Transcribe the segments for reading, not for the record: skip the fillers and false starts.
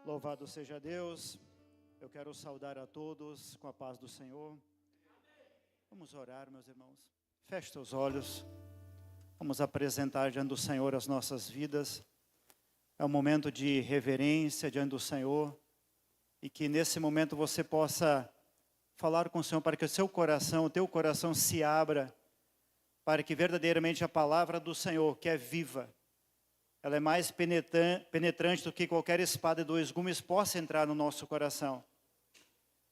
Louvado seja Deus. Eu quero saudar a todos com a paz do Senhor. Vamos orar, meus irmãos. Feche seus olhos. Vamos apresentar diante do Senhor as nossas vidas. É um momento de reverência diante do Senhor. E que nesse momento você possa falar com o Senhor para que o teu coração se abra, para que verdadeiramente a palavra do Senhor, que é viva, ela é mais penetrante do que qualquer espada de dois gumes, possa entrar no nosso coração.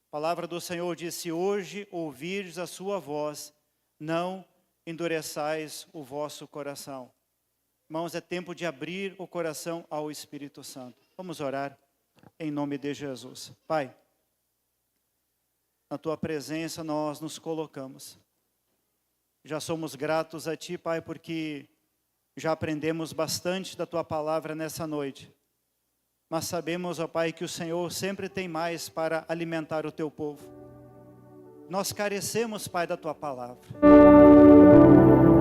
A palavra do Senhor diz: se hoje ouvirdes a sua voz, não endureçais o vosso coração. Irmãos, é tempo de abrir o coração ao Espírito Santo. Vamos orar em nome de Jesus. Pai, na tua presença nós nos colocamos. Já somos gratos a ti, Pai, porque já aprendemos bastante da tua palavra nessa noite. Mas sabemos, ó Pai, que o Senhor sempre tem mais para alimentar o teu povo. Nós carecemos, Pai, da tua palavra.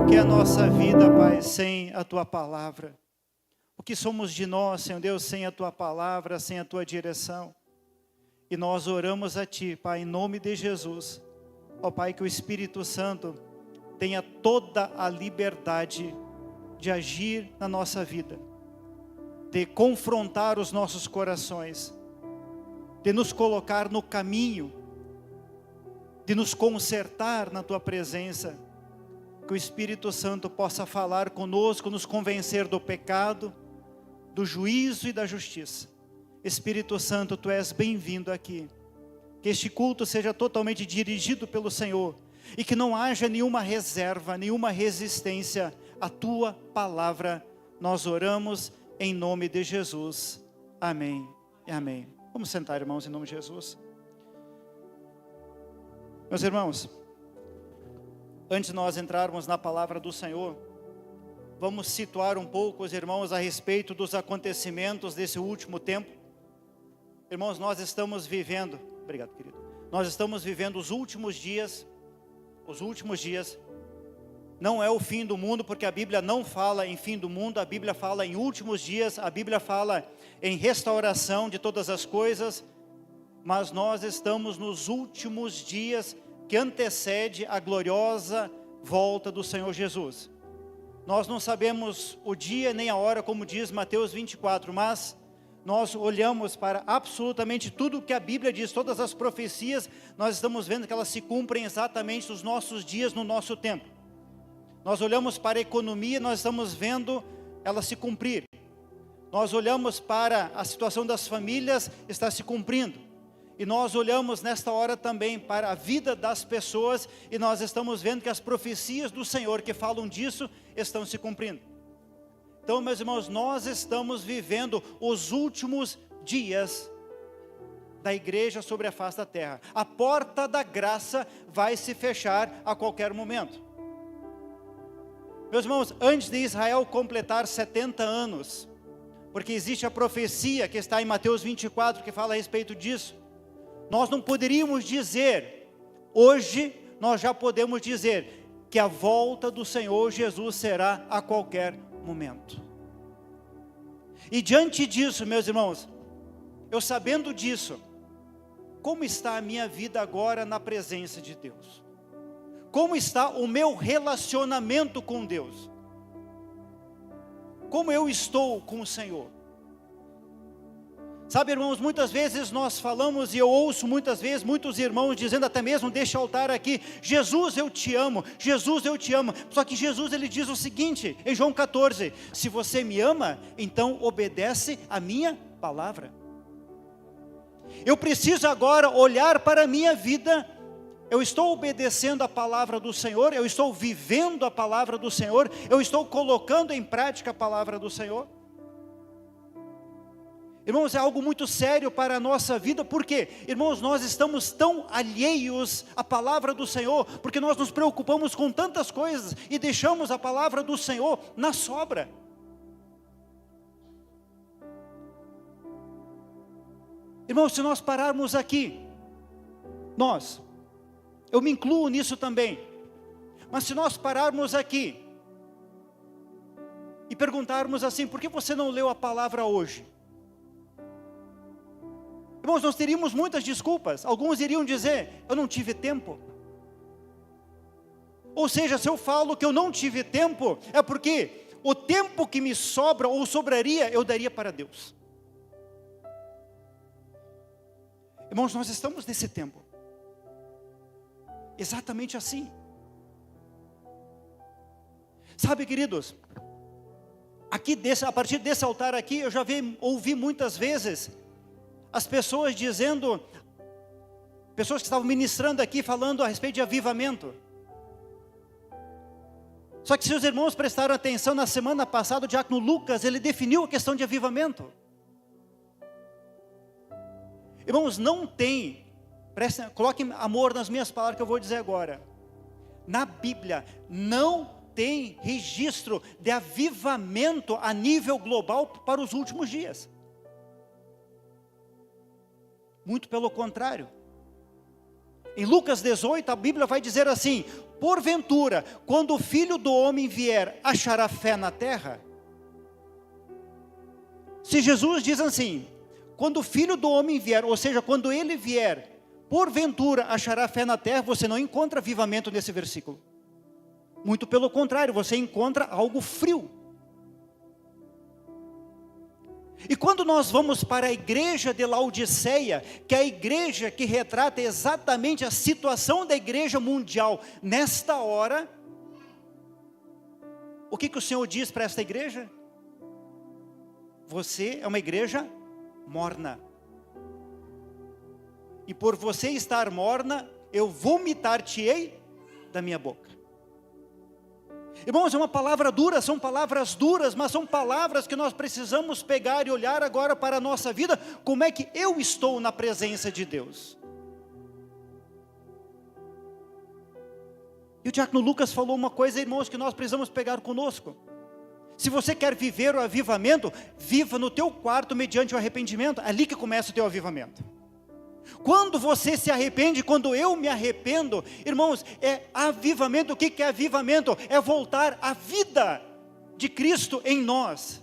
O que é a nossa vida, Pai, sem a tua palavra? O que somos de nós, Senhor Deus, sem a tua palavra, sem a tua direção? E nós oramos a ti, Pai, em nome de Jesus. Ó Pai, que o Espírito Santo tenha toda a liberdade de agir na nossa vida, de confrontar os nossos corações, de nos colocar no caminho, de nos consertar na tua presença. Que o Espírito Santo possa falar conosco, nos convencer do pecado, do juízo e da justiça. Espírito Santo, tu és bem-vindo aqui. Que este culto seja totalmente dirigido pelo Senhor e que não haja nenhuma reserva, nenhuma resistência à tua palavra. Nós oramos em nome de Jesus. Amém e amém. Vamos sentar, irmãos, em nome de Jesus. Meus irmãos, antes de nós entrarmos na palavra do Senhor, vamos situar um pouco os irmãos a respeito dos acontecimentos desse último tempo. Irmãos, nós estamos vivendo, obrigado, querido. Nós estamos vivendo os últimos dias. Não é o fim do mundo, porque a Bíblia não fala em fim do mundo, a Bíblia fala em últimos dias, a Bíblia fala em restauração de todas as coisas, mas nós estamos nos últimos dias que antecede a gloriosa volta do Senhor Jesus. Nós não sabemos o dia nem a hora, como diz Mateus 24, mas nós olhamos para absolutamente tudo o que a Bíblia diz, todas as profecias, nós estamos vendo que elas se cumprem exatamente nos nossos dias, no nosso tempo. Nós olhamos para a economia, nós estamos vendo ela se cumprir. Nós olhamos para a situação das famílias, está se cumprindo. E nós olhamos nesta hora também para a vida das pessoas, e nós estamos vendo que as profecias do Senhor que falam disso, estão se cumprindo. Então, meus irmãos, nós estamos vivendo os últimos dias da igreja sobre a face da terra. A porta da graça vai se fechar a qualquer momento. Meus irmãos, antes de Israel completar 70 anos, porque existe a profecia que está em Mateus 24, que fala a respeito disso, nós não poderíamos dizer, hoje nós já podemos dizer, que a volta do Senhor Jesus será a qualquer momento. E diante disso, meus irmãos, eu sabendo disso, como está a minha vida agora na presença de Deus? Como está o meu relacionamento com Deus? Como eu estou com o Senhor? Sabe, irmãos, muitas vezes nós falamos, e eu ouço muitas vezes muitos irmãos dizendo até mesmo deste altar aqui: Jesus, eu te amo, Jesus, eu te amo. Só que Jesus, ele diz o seguinte, em João 14, se você me ama, então obedece a minha palavra. Eu preciso agora olhar para a minha vida. Eu estou obedecendo a palavra do Senhor, eu estou vivendo a palavra do Senhor, eu estou colocando em prática a palavra do Senhor. Irmãos, é algo muito sério para a nossa vida, porque, irmãos, nós estamos tão alheios à palavra do Senhor, porque nós nos preocupamos com tantas coisas e deixamos a palavra do Senhor na sobra. Irmãos, se nós pararmos aqui, eu me incluo nisso também, mas se nós pararmos aqui e perguntarmos assim: por que você não leu a palavra hoje? Irmãos, nós teríamos muitas desculpas. Alguns iriam dizer, eu não tive tempo. Ou seja, se eu falo que eu não tive tempo, é porque o tempo que me sobra ou sobraria, eu daria para Deus. Irmãos, nós estamos nesse tempo. Exatamente assim. Sabe, queridos, a partir desse altar aqui, eu já ouvi muitas vezes as pessoas dizendo, pessoas que estavam ministrando aqui, falando a respeito de avivamento. Só que se os irmãos prestaram atenção, na semana passada o diácono Lucas, ele definiu a questão de avivamento. Irmãos, não tem, coloquem amor nas minhas palavras que eu vou dizer agora. Na Bíblia, não tem registro de avivamento a nível global para os últimos dias. Muito pelo contrário. Em Lucas 18, a Bíblia vai dizer assim: porventura, quando o Filho do Homem vier, achará fé na terra? Se Jesus diz assim, quando o Filho do Homem vier, ou seja, quando Ele vier, porventura achará fé na terra, você não encontra avivamento nesse versículo. Muito pelo contrário, você encontra algo frio. E quando nós vamos para a igreja de Laodiceia, que é a igreja que retrata exatamente a situação da igreja mundial nesta hora, o que o Senhor diz para esta igreja? Você é uma igreja morna. E por você estar morna, eu vomitar-te-ei da minha boca. Irmãos, é uma palavra dura, são palavras duras, mas são palavras que nós precisamos pegar e olhar agora para a nossa vida, como é que eu estou na presença de Deus. E o diácono Lucas falou uma coisa, irmãos, que nós precisamos pegar conosco. Se você quer viver o avivamento, viva no teu quarto mediante o arrependimento, é ali que começa o teu avivamento. Quando você se arrepende, quando eu me arrependo, irmãos, é avivamento. O que é avivamento? É voltar à vida de Cristo em nós.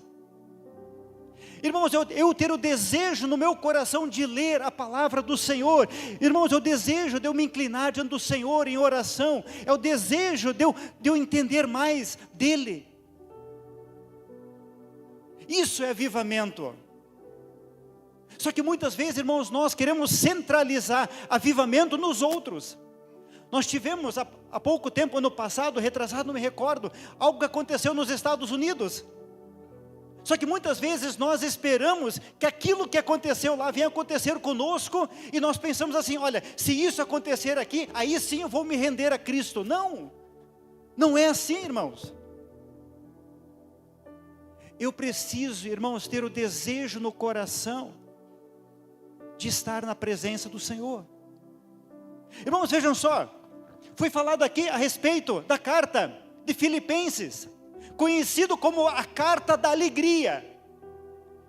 Irmãos, eu ter o desejo no meu coração de ler a palavra do Senhor. Irmãos, é o desejo de eu me inclinar diante do Senhor em oração. É o desejo de eu entender mais dEle. Isso é avivamento. Só que muitas vezes, irmãos, nós queremos centralizar avivamento nos outros. Nós tivemos há pouco tempo, ano passado, retrasado, não me recordo, algo que aconteceu nos Estados Unidos. Só que muitas vezes nós esperamos que aquilo que aconteceu lá venha acontecer conosco, e nós pensamos assim, olha, se isso acontecer aqui, aí sim eu vou me render a Cristo. Não, não é assim, irmãos. Eu preciso, irmãos, ter o desejo no coração de estar na presença do Senhor. Irmãos, vejam só, foi falado aqui a respeito da carta de Filipenses, conhecido como a carta da alegria,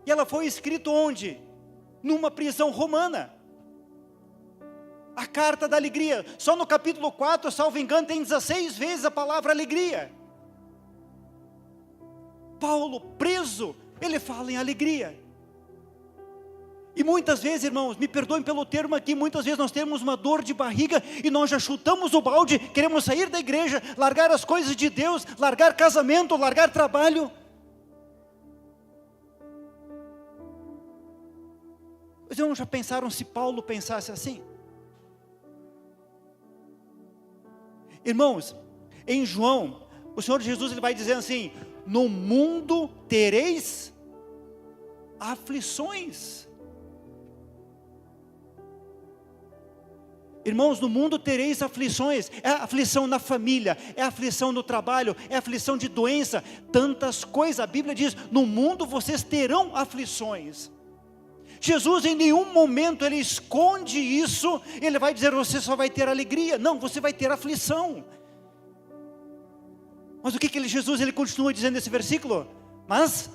e ela foi escrita onde? Numa prisão romana. A carta da alegria, só no capítulo 4, salvo engano, tem 16 vezes a palavra alegria. Paulo, preso, ele fala em alegria. E muitas vezes, irmãos, me perdoem pelo termo aqui, muitas vezes nós temos uma dor de barriga e nós já chutamos o balde, queremos sair da igreja, largar as coisas de Deus, largar casamento, largar trabalho. Os irmãos já pensaram se Paulo pensasse assim? Irmãos, em João, o Senhor Jesus ele vai dizer assim, no mundo tereis aflições. Irmãos, no mundo tereis aflições, é aflição na família, é aflição no trabalho, é aflição de doença, tantas coisas, a Bíblia diz, no mundo vocês terão aflições. Jesus em nenhum momento ele esconde isso, ele vai dizer, você só vai ter alegria, não, você vai ter aflição. Mas o que Jesus ele continua dizendo nesse versículo? Mas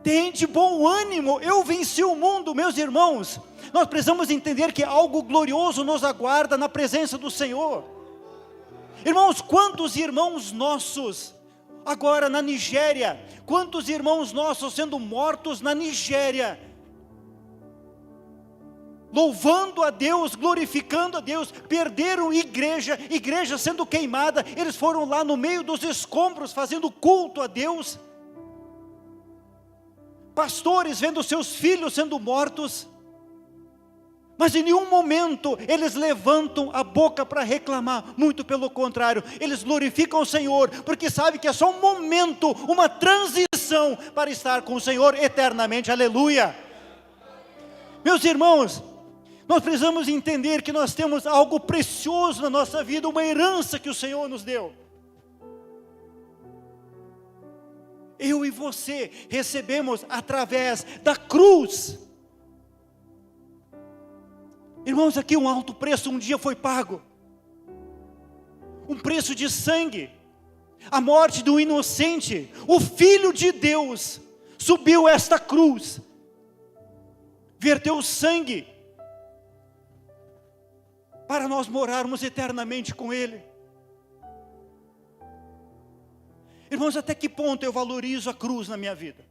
tende bom ânimo, eu venci o mundo, meus irmãos. Nós precisamos entender que algo glorioso nos aguarda na presença do Senhor. Irmãos, quantos irmãos nossos, agora na Nigéria, quantos irmãos nossos sendo mortos na Nigéria, louvando a Deus, glorificando a Deus, perderam igreja sendo queimada, eles foram lá no meio dos escombros, fazendo culto a Deus, pastores vendo seus filhos sendo mortos, mas em nenhum momento eles levantam a boca para reclamar, muito pelo contrário, eles glorificam o Senhor, porque sabem que é só um momento, uma transição para estar com o Senhor eternamente, aleluia. Meus irmãos, nós precisamos entender que nós temos algo precioso na nossa vida, uma herança que o Senhor nos deu. Eu e você recebemos através da cruz. Irmãos, aqui um alto preço um dia foi pago. Um preço de sangue. A morte do inocente. O Filho de Deus subiu esta cruz. Verteu sangue. Para nós morarmos eternamente com Ele. Irmãos, até que ponto eu valorizo a cruz na minha vida?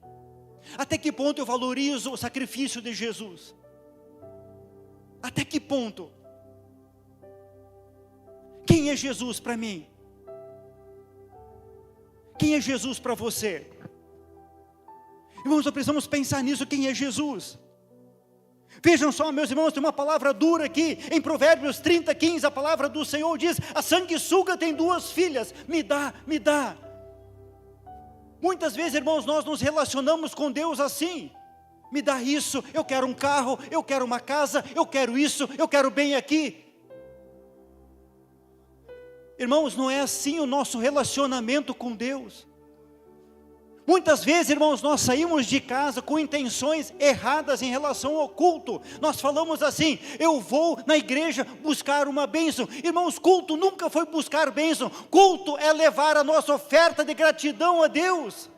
Até que ponto eu valorizo o sacrifício de Jesus? Até que ponto? Quem é Jesus para mim? Quem é Jesus para você? Irmãos, nós precisamos pensar nisso, quem é Jesus? Vejam só, meus irmãos, tem uma palavra dura aqui, em Provérbios 30:15, a palavra do Senhor diz, a sanguessuga tem 2 filhas, me dá, me dá. Muitas vezes, irmãos, nós nos relacionamos com Deus assim, me dá isso, eu quero um carro, eu quero uma casa, eu quero isso, eu quero bem aqui. Irmãos, não é assim o nosso relacionamento com Deus. Muitas vezes, irmãos, nós saímos de casa com intenções erradas em relação ao culto. Nós falamos assim, eu vou na igreja buscar uma bênção. Irmãos, culto nunca foi buscar bênção. Culto é levar a nossa oferta de gratidão a Deus.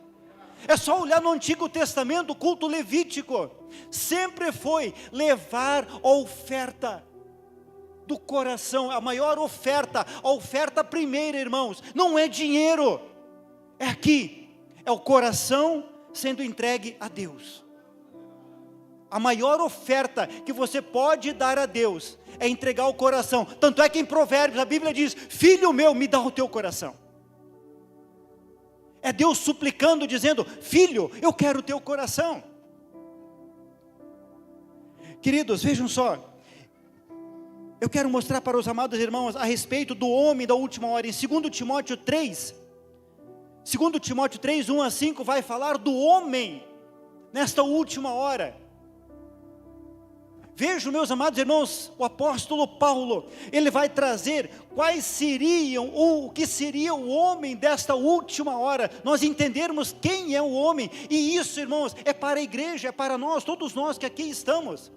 É só olhar no Antigo Testamento, o culto levítico. Sempre foi levar a oferta do coração, a maior oferta, a oferta primeira, irmãos. Não é dinheiro, é aqui, é o coração sendo entregue a Deus. A maior oferta que você pode dar a Deus é entregar o coração. Tanto é que em Provérbios a Bíblia diz, filho meu, me dá o teu coração. É Deus suplicando, dizendo, filho, eu quero o teu coração. Queridos, vejam só, eu quero mostrar para os amados irmãos a respeito do homem da última hora. Em 2 Timóteo 3, 2 Timóteo 3, 1-5, vai falar do homem nesta última hora. Vejam, meus amados irmãos, o apóstolo Paulo, ele vai trazer quais seriam, ou o que seria o homem desta última hora, nós entendermos quem é o homem, e isso, irmãos, é para a igreja, é para nós, todos nós que aqui estamos.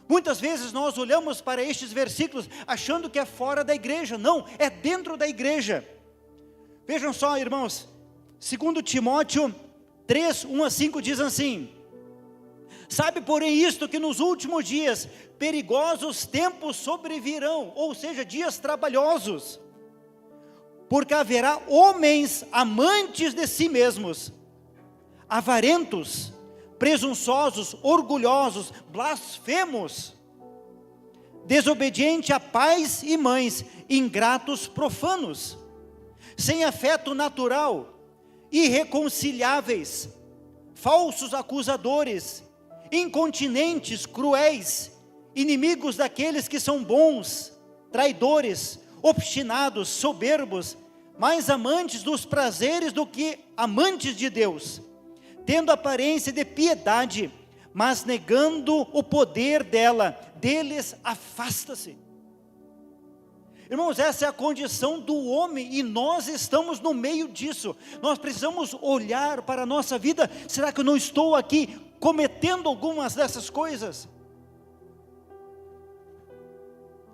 Muitas vezes nós olhamos para estes versículos, achando que é fora da igreja, não, é dentro da igreja. Vejam só, irmãos, 2 Timóteo 3, 1-5 diz assim, sabe, porém, isto que nos últimos dias, perigosos tempos sobrevirão, ou seja, dias trabalhosos, porque haverá homens amantes de si mesmos, avarentos, presunçosos, orgulhosos, blasfemos, desobedientes a pais e mães, ingratos, profanos, sem afeto natural, irreconciliáveis, falsos acusadores, incontinentes, cruéis, inimigos daqueles que são bons, traidores, obstinados, soberbos, mais amantes dos prazeres do que amantes de Deus, tendo aparência de piedade, mas negando o poder dela, deles afasta-se. Irmãos, essa é a condição do homem e nós estamos no meio disso. Nós precisamos olhar para a nossa vida. Será que eu não estou aqui cometendo algumas dessas coisas?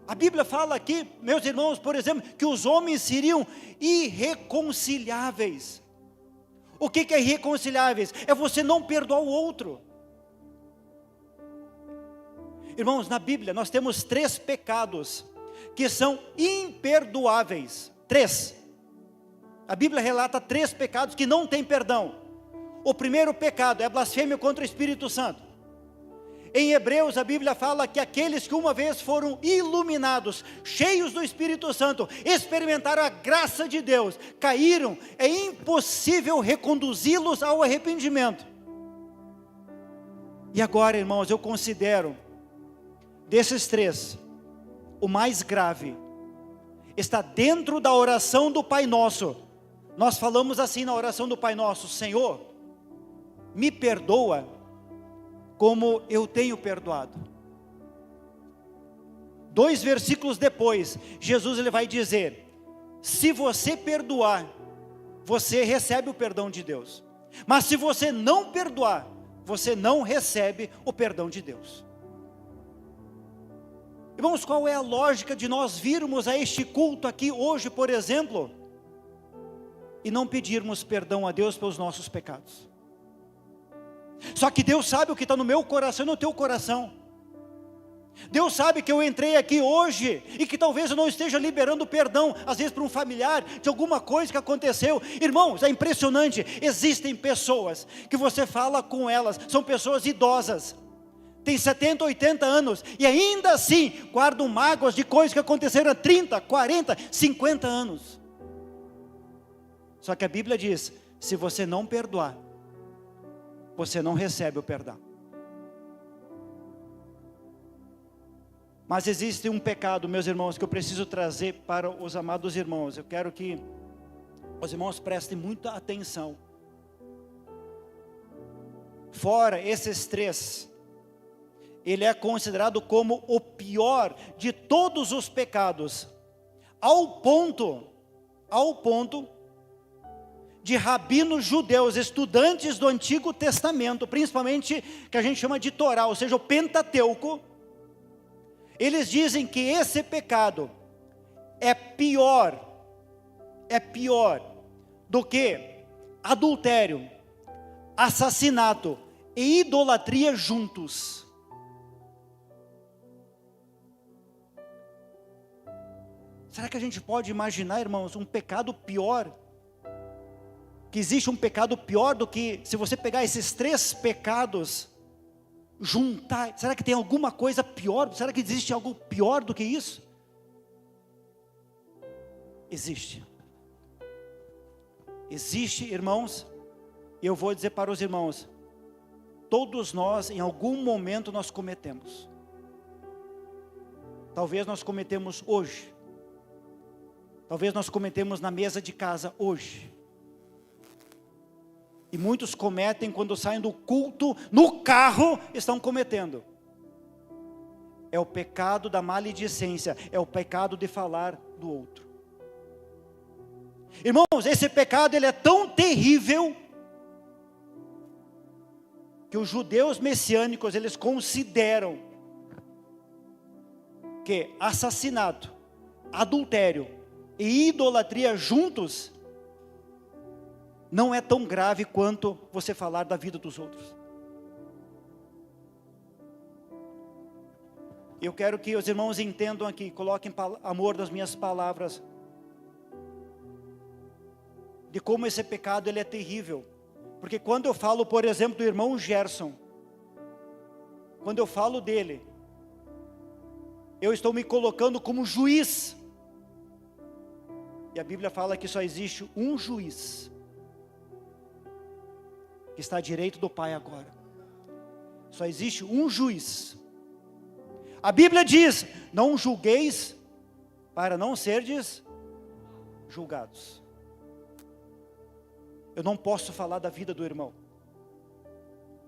A Bíblia fala aqui, meus irmãos, por exemplo, que os homens seriam irreconciliáveis. O que é irreconciliáveis? É você não perdoar o outro. Irmãos, na Bíblia nós temos 3 pecados que são imperdoáveis. 3. A Bíblia relata 3 pecados que não têm perdão. O primeiro pecado é a blasfêmia contra o Espírito Santo. Em Hebreus a Bíblia fala que aqueles que uma vez foram iluminados, cheios do Espírito Santo, experimentaram a graça de Deus, caíram, é impossível reconduzi-los ao arrependimento. E agora, irmãos, eu considero, desses três, o mais grave, está dentro da oração do Pai Nosso. Nós falamos assim na oração do Pai Nosso: Senhor, me perdoa como eu tenho perdoado. 2 versículos depois, Jesus ele vai dizer: se você perdoar, você recebe o perdão de Deus. Mas se você não perdoar, você não recebe o perdão de Deus. Irmãos, qual é a lógica de nós virmos a este culto aqui hoje, por exemplo, e não pedirmos perdão a Deus pelos nossos pecados? Só que Deus sabe o que está no meu coração e no teu coração. Deus sabe que eu entrei aqui hoje e que talvez eu não esteja liberando perdão, às vezes para um familiar, de alguma coisa que aconteceu. Irmãos, é impressionante, existem pessoas que você fala com elas, são pessoas idosas, têm 70, 80 anos, e ainda assim guardam mágoas de coisas que aconteceram há 30, 40, 50 anos. Só que a Bíblia diz: se você não perdoar, você não recebe o perdão. Mas existe um pecado, meus irmãos, que eu preciso trazer para os amados irmãos. Eu quero que os irmãos prestem muita atenção. Fora esses três, ele é considerado como o pior de todos os pecados, ao ponto de rabinos judeus, estudantes do Antigo Testamento, principalmente que a gente chama de Torá, ou seja, o Pentateuco, eles dizem que esse pecado é pior do que adultério, assassinato e idolatria juntos. Será que a gente pode imaginar, irmãos, um pecado pior? Que existe um pecado pior do que, se você pegar esses três pecados, juntar, será que tem alguma coisa pior? Será que existe algo pior do que isso? Existe, irmãos, e eu vou dizer para os irmãos, todos nós, em algum momento nós cometemos. Talvez nós cometemos hoje, talvez nós cometemos na mesa de casa hoje, e muitos cometem quando saem do culto, no carro, estão cometendo. É o pecado da maledicência, é o pecado de falar do outro. Irmãos, esse pecado ele é tão terrível, que os judeus messiânicos, eles consideram que assassinato, adultério e idolatria juntos, não é tão grave quanto você falar da vida dos outros. Eu quero que os irmãos entendam aqui, coloquem amor nas minhas palavras, de como esse pecado ele é terrível. Porque quando eu falo, por exemplo, do irmão Gerson, quando eu falo dele, eu estou me colocando como juiz. E a Bíblia fala que só existe um juiz, que está à direita do Pai agora. Só existe um juiz. A Bíblia diz: não julgueis para não serdes julgados. Eu não posso falar da vida do irmão.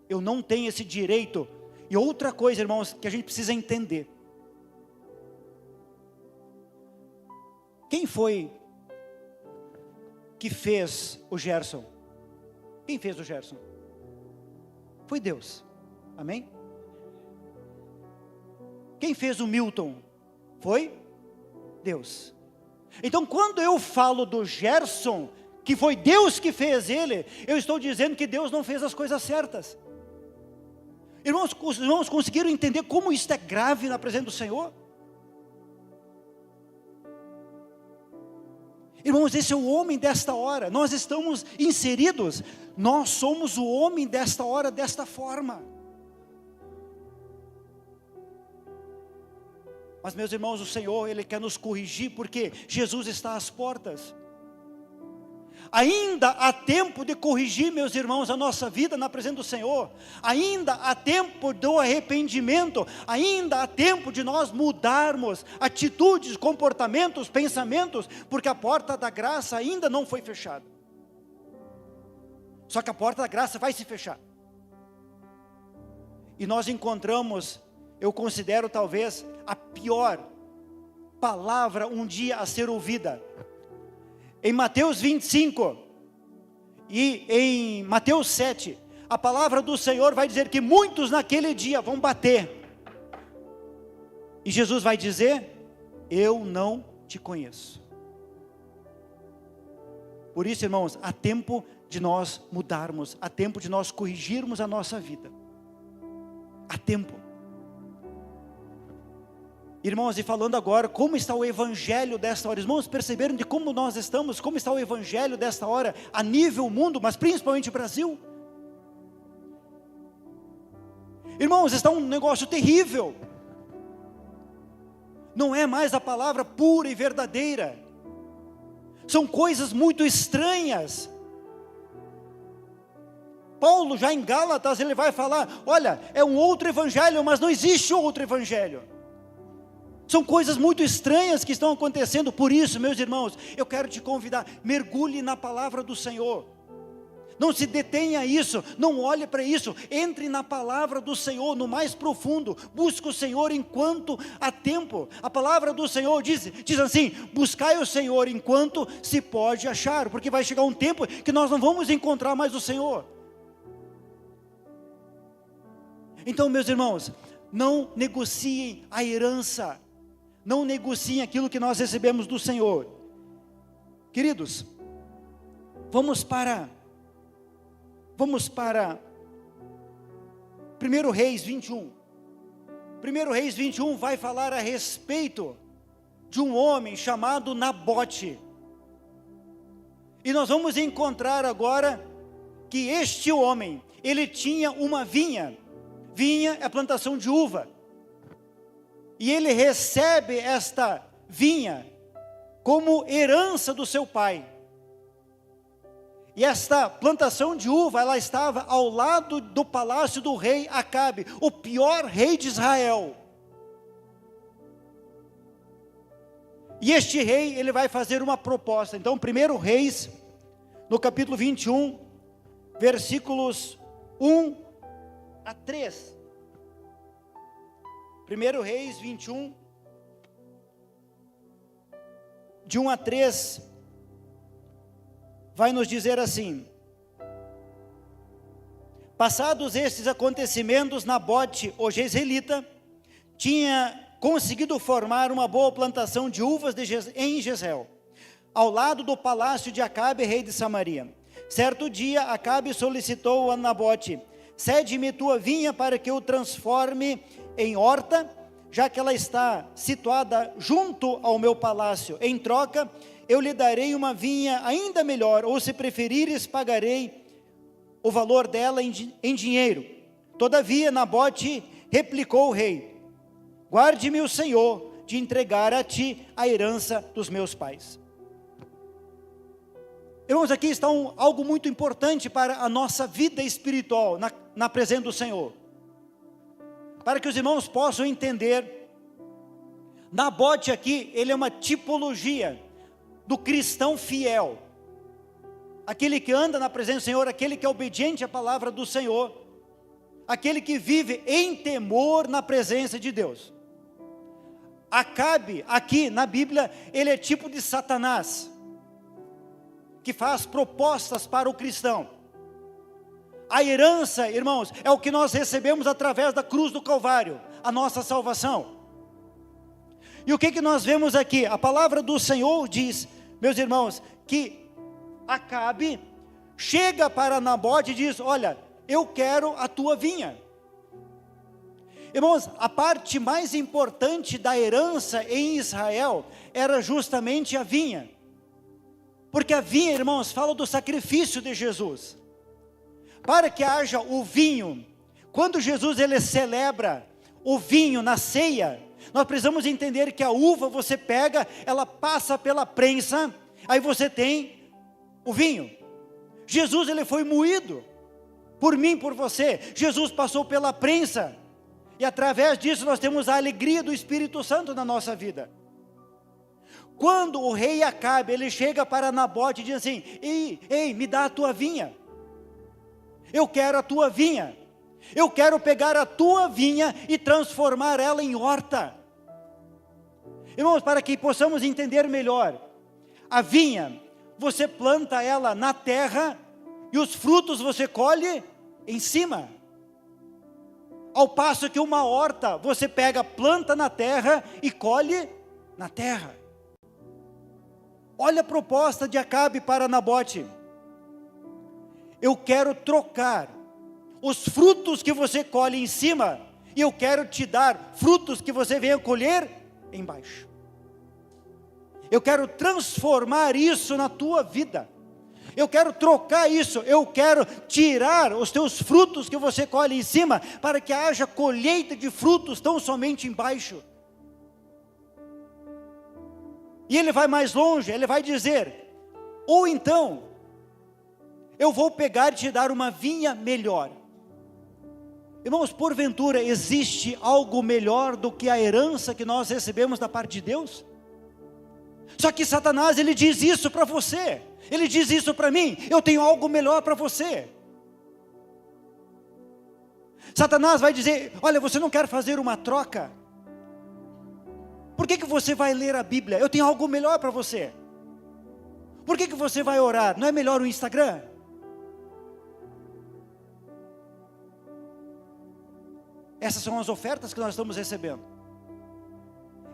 Eu não tenho esse direito. E outra coisa, irmãos, que a gente precisa entender. Quem foi que fez o Gerson? Quem fez o Gerson? Foi Deus. Amém? Quem fez o Milton? Foi Deus. Então quando eu falo do Gerson, que foi Deus que fez ele, eu estou dizendo que Deus não fez as coisas certas. Irmãos, os irmãos conseguiram entender como isso é grave na presença do Senhor? Irmãos, esse é o homem desta hora. Nós estamos inseridos. Nós somos o homem desta hora, desta forma. Mas, meus irmãos, o Senhor, Ele quer nos corrigir, porque Jesus está às portas. Ainda há tempo de corrigir, meus irmãos, a nossa vida na presença do Senhor. Ainda há tempo do arrependimento. Ainda há tempo de nós mudarmos atitudes, comportamentos, pensamentos, porque a porta da graça ainda não foi fechada. Só que a porta da graça vai se fechar. E nós encontramos, eu considero talvez a pior palavra um dia a ser ouvida. Em Mateus 25 e em Mateus 7, a palavra do Senhor vai dizer que muitos naquele dia vão bater. E Jesus vai dizer: eu não te conheço. Por isso, irmãos, há tempo de nós mudarmos, há tempo de nós corrigirmos a nossa vida. Há tempo. Irmãos, e falando agora, como está o evangelho desta hora? Irmãos, perceberam de como nós estamos, como está o evangelho desta hora, a nível mundo, mas principalmente Brasil? Irmãos, está um negócio terrível. Não é mais a palavra pura e verdadeira. São coisas muito estranhas. Paulo, já em Gálatas, ele vai falar: olha, é um outro evangelho, mas não existe outro evangelho. São coisas muito estranhas que estão acontecendo. Por isso, meus irmãos, eu quero te convidar, mergulhe na palavra do Senhor. Não se detenha a isso, não olhe para isso, entre na palavra do Senhor, no mais profundo, busque o Senhor enquanto há tempo. A palavra do Senhor diz assim: buscai o Senhor enquanto se pode achar, porque vai chegar um tempo que nós não vamos encontrar mais o Senhor. Então, meus irmãos, não negociem a herança, não negociem aquilo que nós recebemos do Senhor. Queridos, vamos para 1 Reis 21. 1 Reis 21 vai falar a respeito de um homem chamado Nabote. E nós vamos encontrar agora que este homem, ele tinha uma vinha. Vinha é a plantação de uva. E ele recebe esta vinha como herança do seu pai. E esta plantação de uva, ela estava ao lado do palácio do rei Acabe, o pior rei de Israel. E este rei, ele vai fazer uma proposta. Então, 1 Reis, no capítulo 21, versículos 1 a 3. 1 Reis 21, de 1 a 3, vai nos dizer assim: passados estes acontecimentos, Nabote, o jezreelita, tinha conseguido formar uma boa plantação de uvas em Jezreel, ao lado do palácio de Acabe, rei de Samaria. Certo dia, Acabe solicitou a Nabote: cede-me tua vinha para que eu transforme em horta, já que ela está situada junto ao meu palácio. Em troca, eu lhe darei uma vinha ainda melhor, ou se preferires, pagarei o valor dela em dinheiro. Todavia, Nabote replicou ao rei: guarde-me o Senhor de entregar a ti a herança dos meus pais. Irmãos, aqui está algo muito importante para a nossa vida espiritual na presença do Senhor, para que os irmãos possam entender. Nabote aqui, ele é uma tipologia do cristão fiel, aquele que anda na presença do Senhor, aquele que é obediente à palavra do Senhor, aquele que vive em temor na presença de Deus. Acabe, aqui na Bíblia, ele é tipo de Satanás, que faz propostas para o cristão. A herança, irmãos, é o que nós recebemos através da cruz do Calvário, a nossa salvação. E o que nós vemos aqui? A palavra do Senhor diz, meus irmãos, que Acabe chega para Nabote e diz: olha, eu quero a tua vinha. Irmãos, a parte mais importante da herança em Israel era justamente a vinha. Porque a vinha, irmãos, fala do sacrifício de Jesus. Para que haja o vinho, quando Jesus ele celebra o vinho na ceia, Nós precisamos entender que a uva você pega, ela passa pela prensa, aí você tem o vinho. Jesus, ele foi moído por mim, por você. Jesus passou pela prensa, e através disso nós temos a alegria do Espírito Santo na nossa vida. Quando o rei Acabe, ele chega para Nabote e diz assim: ei, me dá a tua vinha, eu quero a tua vinha, eu quero pegar a tua vinha e transformar ela em horta. Irmãos, para que possamos entender melhor, a vinha, você planta ela na terra, e os frutos você colhe em cima. Ao passo que uma horta, você pega, planta na terra e colhe na terra. Olha a proposta de Acabe para Nabote: eu quero trocar os frutos que você colhe em cima, e eu quero te dar frutos que você venha colher embaixo. Eu quero transformar isso na tua vida. Eu quero trocar isso, eu quero tirar os teus frutos que você colhe em cima, para que haja colheita de frutos tão somente embaixo. E ele vai mais longe, ele vai dizer: ou então, eu vou pegar e te dar uma vinha melhor. Irmãos, porventura existe algo melhor do que a herança que nós recebemos da parte de Deus? Só que Satanás, ele diz isso para você, ele diz isso para mim: eu tenho algo melhor para você. Satanás vai dizer: olha, você não quer fazer uma troca? Por que você vai ler a Bíblia? Eu tenho algo melhor para você. Por que você vai orar? Não é melhor o Instagram? Essas são as ofertas que nós estamos recebendo.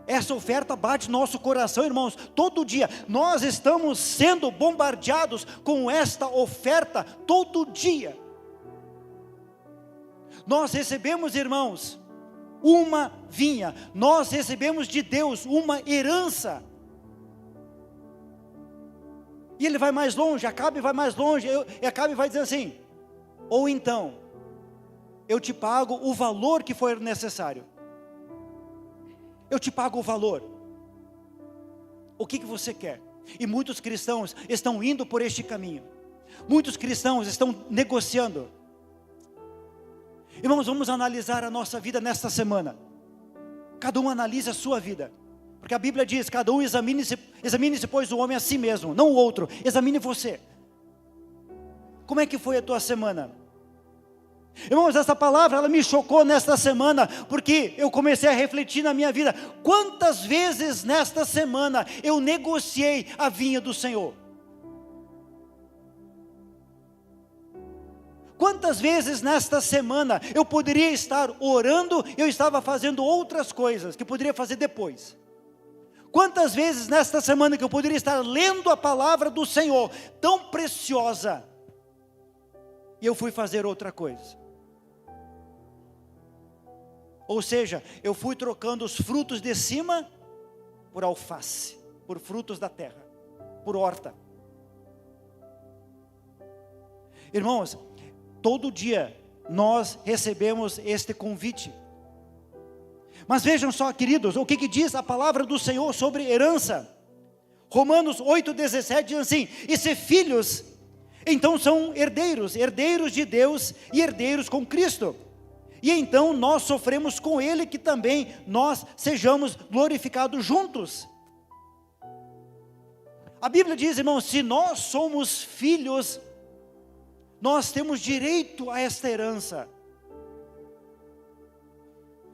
Essa oferta bate no nosso coração, irmãos, todo dia. Nós estamos sendo bombardeados com esta oferta todo dia. Nós recebemos, irmãos, uma vinha. Nós recebemos de Deus uma herança. E ele vai mais longe, Acabe vai mais longe. Acabe vai dizer assim: ou então, eu te pago o valor que for necessário. Eu te pago o valor. O que você quer? E muitos cristãos estão indo por este caminho. Muitos cristãos estão negociando. Irmãos, vamos analisar a nossa vida nesta semana. Cada um analise a sua vida. Porque a Bíblia diz: cada um examine-se pois o homem a si mesmo, não o outro. Examine você. Como é que foi a tua semana? Irmãos, essa palavra, ela me chocou nesta semana, porque eu comecei a refletir na minha vida. Quantas vezes nesta semana eu negociei a vinha do Senhor? Quantas vezes nesta semana eu poderia estar orando, eu estava fazendo outras coisas que poderia fazer depois? Quantas vezes nesta semana que eu poderia estar lendo a palavra do Senhor, tão preciosa, e eu fui fazer outra coisa? Ou seja, eu fui trocando os frutos de cima por alface, por frutos da terra, por horta. Irmãos, todo dia nós recebemos este convite. Mas vejam só, queridos, o que diz a palavra do Senhor sobre herança? Romanos 8,17 diz assim: e se filhos, então são herdeiros, herdeiros de Deus e herdeiros com Cristo. E então nós sofremos com Ele, que também nós sejamos glorificados juntos. A Bíblia diz, irmãos, se nós somos filhos, nós temos direito a esta herança.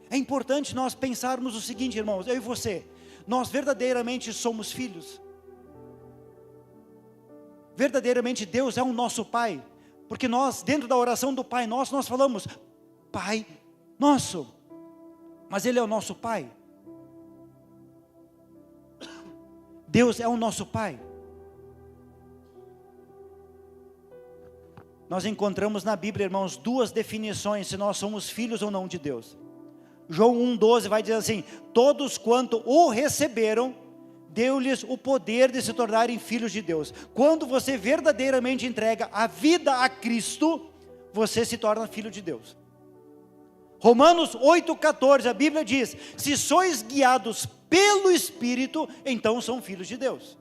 É importante nós pensarmos o seguinte, irmãos, eu e você, nós verdadeiramente somos filhos? Verdadeiramente Deus é o nosso Pai? Porque nós, dentro da oração do Pai Nosso, nós falamos: Pai Nosso, mas Ele é o nosso Pai. Deus é o nosso Pai. Nós encontramos na Bíblia, irmãos, duas definições se nós somos filhos ou não de Deus. João 1,12 vai dizer assim: todos quanto o receberam, deu-lhes o poder de se tornarem filhos de Deus. Quando você verdadeiramente entrega a vida a Cristo, você se torna filho de Deus. Romanos 8,14, a Bíblia diz: se sois guiados pelo Espírito, então são filhos de Deus.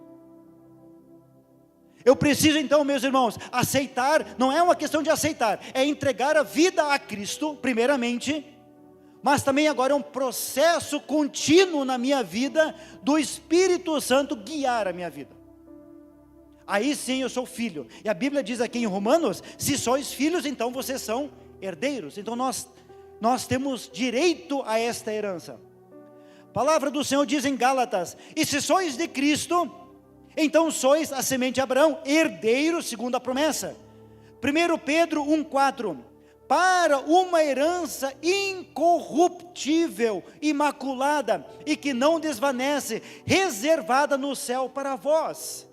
Eu preciso então, meus irmãos, aceitar, não é uma questão de aceitar, é entregar a vida a Cristo, primeiramente, mas também agora é um processo contínuo na minha vida, do Espírito Santo guiar a minha vida. Aí sim eu sou filho, e a Bíblia diz aqui em Romanos: se sois filhos, então vocês são herdeiros. Então nós temos direito a esta herança. A palavra do Senhor diz em Gálatas: e se sois de Cristo, então sois a semente de Abraão, herdeiros segundo a promessa. 1 Pedro 1,4: para uma herança incorruptível, imaculada, e que não desvanece, reservada no céu para vós.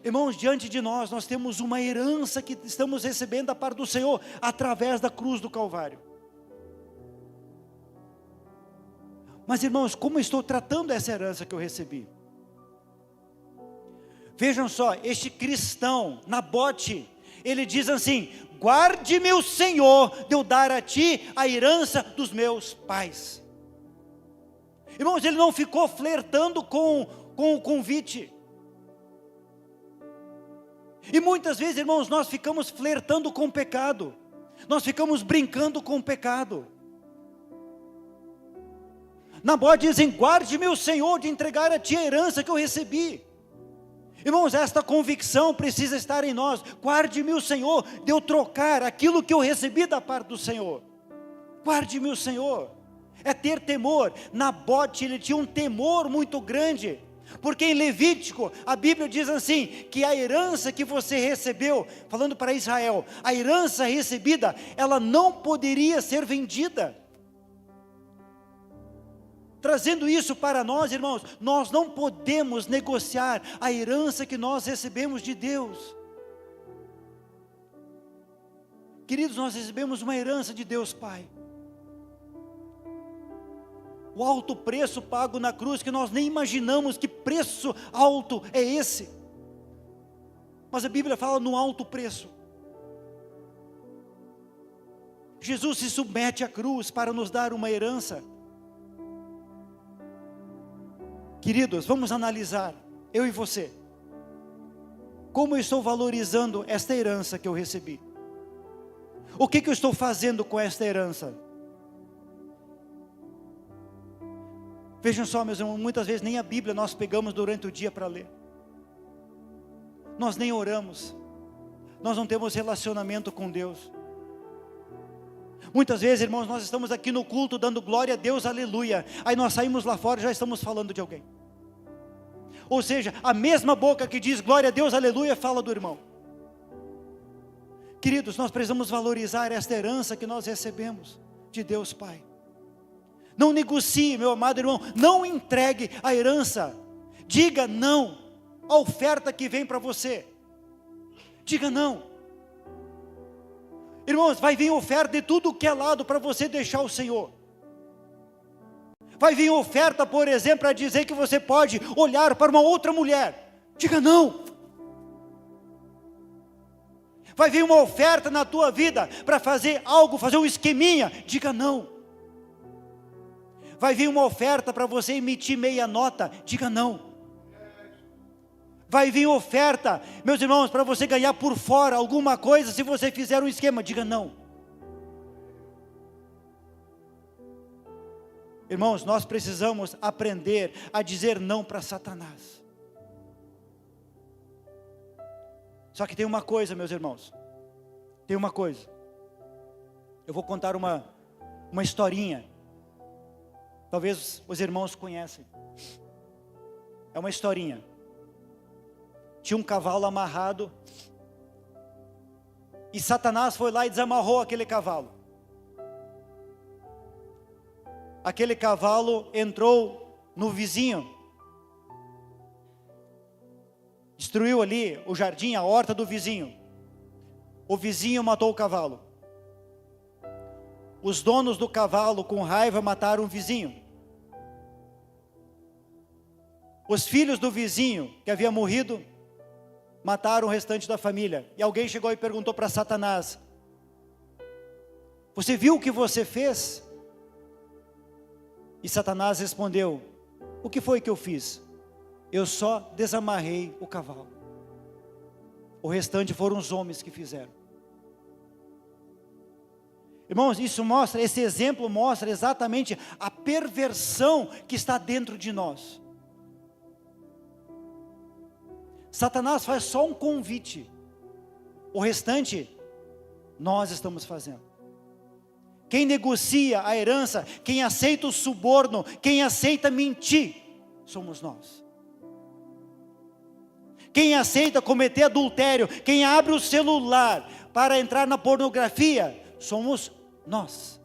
Irmãos, diante de nós temos uma herança que estamos recebendo da parte do Senhor, através da cruz do Calvário. Mas irmãos, como estou tratando essa herança que eu recebi? Vejam só, este cristão, Nabote, ele diz assim: guarde-me o Senhor de eu dar a ti a herança dos meus pais. Irmãos, ele não ficou flertando com o convite. E muitas vezes, irmãos, nós ficamos flertando com o pecado, nós ficamos brincando com o pecado. Nabote diz: guarde-me o Senhor de entregar a ti a herança que eu recebi. Irmãos, esta convicção precisa estar em nós. Guarde-me o Senhor de eu trocar aquilo que eu recebi da parte do Senhor. Guarde-me o Senhor, é ter temor. Nabote, ele tinha um temor muito grande, porque em Levítico, a Bíblia diz assim, que a herança que você recebeu, falando para Israel, a herança recebida, ela não poderia ser vendida. Trazendo isso para nós, irmãos, nós não podemos negociar a herança que nós recebemos de Deus. Queridos, nós recebemos uma herança de Deus Pai. O alto preço pago na cruz, que nós nem imaginamos que preço alto é esse. Mas a Bíblia fala no alto preço. Jesus se submete à cruz para nos dar uma herança. Queridos, vamos analisar, eu e você, como eu estou valorizando esta herança que eu recebi. O que eu estou fazendo com esta herança? Vejam só, meus irmãos, muitas vezes nem a Bíblia nós pegamos durante o dia para ler. Nós nem oramos. Nós não temos relacionamento com Deus. Muitas vezes, irmãos, nós estamos aqui no culto dando glória a Deus, aleluia. Aí nós saímos lá fora e já estamos falando de alguém. Ou seja, a mesma boca que diz glória a Deus, aleluia, fala do irmão. Queridos, nós precisamos valorizar esta herança que nós recebemos de Deus Pai. Não negocie, meu amado irmão, não entregue a herança. Diga não à oferta que vem para você. Diga não. Irmãos, vai vir oferta de tudo que é lado para você deixar o Senhor. Vai vir oferta, por exemplo, para dizer que você pode olhar para uma outra mulher. Diga não. Vai vir uma oferta na tua vida para fazer algo, fazer um esqueminha. Diga não. Vai vir uma oferta para você emitir meia nota. Diga não. Vai vir oferta, meus irmãos, para você ganhar por fora alguma coisa, se você fizer um esquema. Diga não. Irmãos, nós precisamos aprender a dizer não para Satanás. Só que tem uma coisa, meus irmãos. Tem uma coisa. Eu vou contar uma historinha. Talvez os irmãos conhecem. É uma historinha. Tinha um cavalo amarrado. E Satanás foi lá e desamarrou aquele cavalo. Aquele cavalo entrou no vizinho. Destruiu ali o jardim, a horta do vizinho. O vizinho matou o cavalo. Os donos do cavalo, com raiva, mataram o vizinho. Os filhos do vizinho, que havia morrido, mataram o restante da família. E alguém chegou e perguntou para Satanás: Você viu o que você fez? E Satanás respondeu: o que foi que eu fiz? Eu só desamarrei o cavalo. O restante foram os homens que fizeram. Irmãos, esse exemplo mostra exatamente a perversão que está dentro de nós. Satanás faz só um convite. O restante, nós estamos fazendo. Quem negocia a herança, quem aceita o suborno, quem aceita mentir, somos nós. Quem aceita cometer adultério, quem abre o celular para entrar na pornografia, somos nós.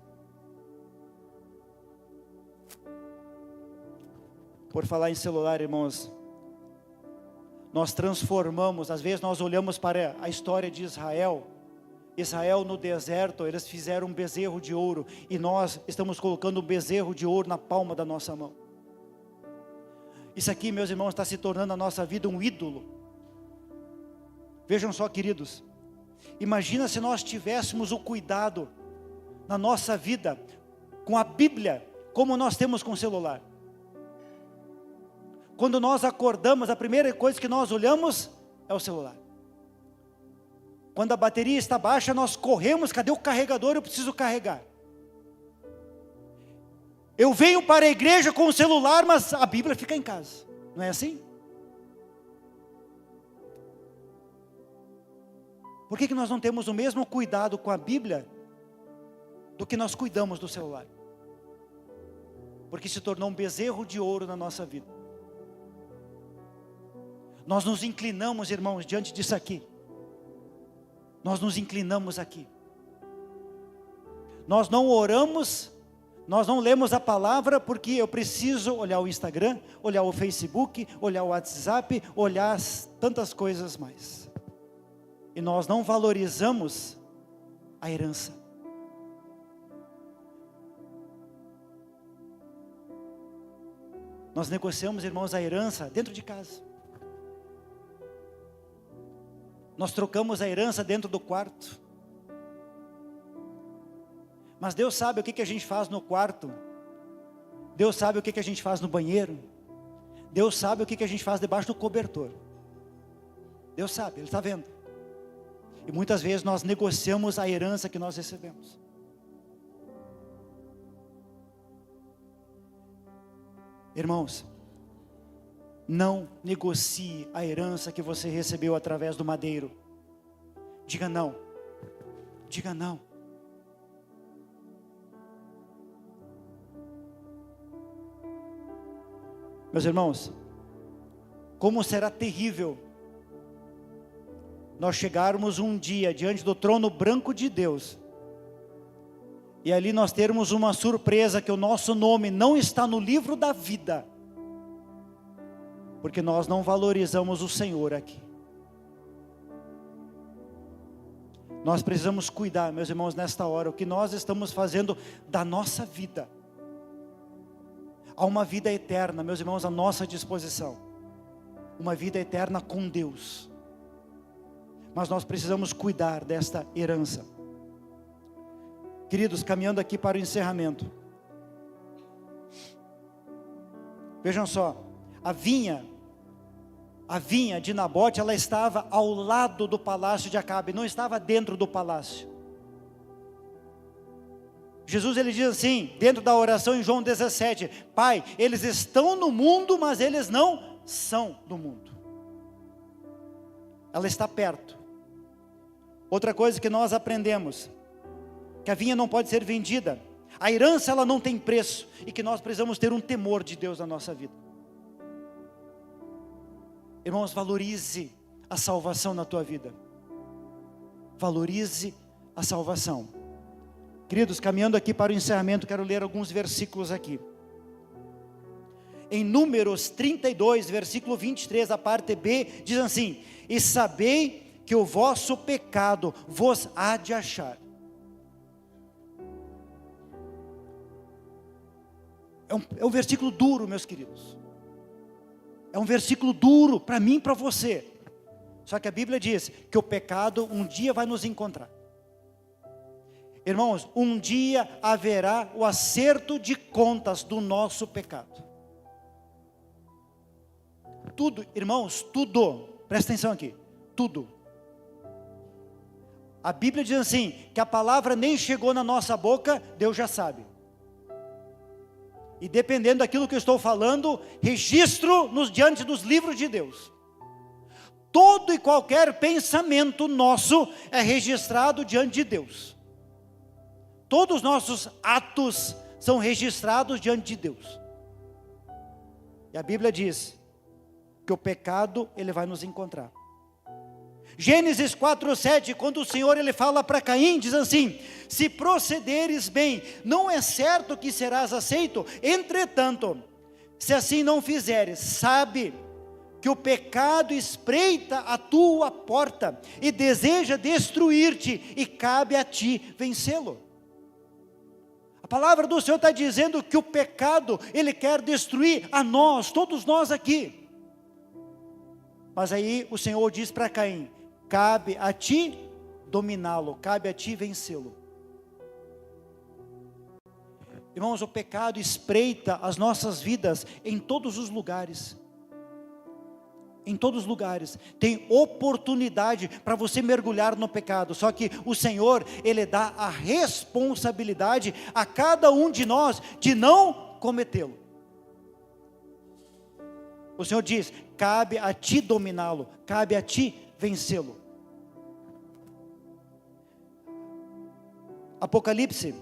Por falar em celular, irmãos, nós transformamos, às vezes nós olhamos para a história de Israel. Israel no deserto, eles fizeram um bezerro de ouro, e nós estamos colocando um bezerro de ouro na palma da nossa mão. Isso aqui, meus irmãos, está se tornando a nossa vida um ídolo. Vejam só, queridos, imagina se nós tivéssemos o cuidado na nossa vida com a Bíblia, como nós temos com o celular. Quando nós acordamos, a primeira coisa que nós olhamos é o celular. Quando a bateria está baixa, nós corremos: cadê o carregador? Eu preciso carregar. Eu venho para a igreja com o celular, mas a Bíblia fica em casa. Não é assim? Por que nós não temos o mesmo cuidado com a Bíblia do que nós cuidamos do celular? Porque se tornou um bezerro de ouro na nossa vida. Nós nos inclinamos, irmãos, diante disso aqui. Nós nos inclinamos aqui. Nós não oramos, nós não lemos a palavra, porque eu preciso olhar o Instagram, olhar o Facebook, olhar o WhatsApp, olhar tantas coisas mais. E nós não valorizamos a herança. Nós negociamos, irmãos, a herança dentro de casa. Nós trocamos a herança dentro do quarto. Mas Deus sabe o que a gente faz no quarto. Deus sabe o que a gente faz no banheiro. Deus sabe o que a gente faz debaixo do cobertor. Deus sabe, Ele está vendo. E muitas vezes nós negociamos a herança que nós recebemos. Irmãos, não negocie a herança que você recebeu através do madeiro. Diga não. Diga não. Meus irmãos, como será terrível nós chegarmos um dia diante do trono branco de Deus, e ali nós termos uma surpresa, que o nosso nome não está no livro da vida, porque nós não valorizamos o Senhor aqui. Nós precisamos cuidar, meus irmãos, nesta hora, o que nós estamos fazendo da nossa vida. Há uma vida eterna, meus irmãos, à nossa disposição. Uma vida eterna com Deus. Mas nós precisamos cuidar desta herança. Queridos, caminhando aqui para o encerramento. Vejam só, a vinha de Nabote, ela estava ao lado do palácio de Acabe, não estava dentro do palácio. Jesus, ele diz assim, dentro da oração em João 17, Pai, eles estão no mundo, mas eles não são do mundo. Ela está perto. Outra coisa que nós aprendemos, que a vinha não pode ser vendida, a herança ela não tem preço, e que nós precisamos ter um temor de Deus na nossa vida. Irmãos, valorize a salvação na tua vida. Valorize a salvação. Queridos, caminhando aqui para o encerramento, quero ler alguns versículos aqui. Em Números 32, versículo 23, a parte B, diz assim: e sabei que o vosso pecado vos há de achar. É um versículo duro, meus queridos. É um versículo duro para mim e para você. Só que a Bíblia diz que o pecado um dia vai nos encontrar. Irmãos, um dia haverá o acerto de contas do nosso pecado. Tudo, irmãos, tudo, presta atenção aqui, tudo. A Bíblia diz assim, que a palavra nem chegou na nossa boca, Deus já sabe. E dependendo daquilo que eu estou falando, registro diante dos livros de Deus. Todo e qualquer pensamento nosso é registrado diante de Deus. Todos os nossos atos são registrados diante de Deus. E a Bíblia diz que o pecado, ele vai nos encontrar. Gênesis 4:7, quando o Senhor ele fala para Caim, diz assim: se procederes bem, não é certo que serás aceito, entretanto, se assim não fizeres, sabe que o pecado espreita a tua porta, e deseja destruir-te, e cabe a ti vencê-lo. A palavra do Senhor está dizendo que o pecado, ele quer destruir a nós, todos nós aqui. Mas aí o Senhor diz para Caim: cabe a ti dominá-lo, cabe a ti vencê-lo. Irmãos, o pecado espreita as nossas vidas em todos os lugares. Em todos os lugares, tem oportunidade para você mergulhar no pecado, só que o Senhor, ele dá a responsabilidade a cada um de nós, de não cometê-lo. O Senhor diz, cabe a ti dominá-lo, cabe a ti vencê-lo. Apocalipse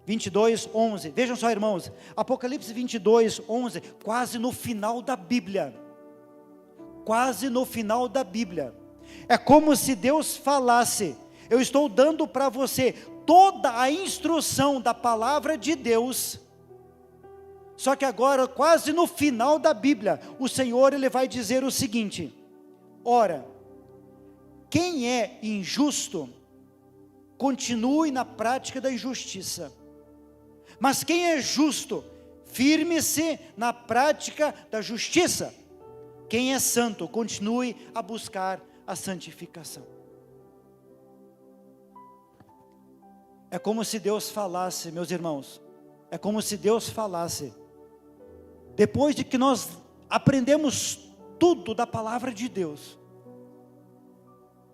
22:11, vejam só, irmãos, Apocalipse 22:11, quase no final da Bíblia, é como se Deus falasse: eu estou dando para você toda a instrução da palavra de Deus, só que agora, quase no final da Bíblia, o Senhor ele vai dizer o seguinte: ora, quem é injusto, continue na prática da injustiça, mas quem é justo, firme-se na prática da justiça. Quem é santo, continue a buscar a santificação. É como se Deus falasse, meus irmãos, é como se Deus falasse, depois de que nós aprendemos tudo da palavra de Deus,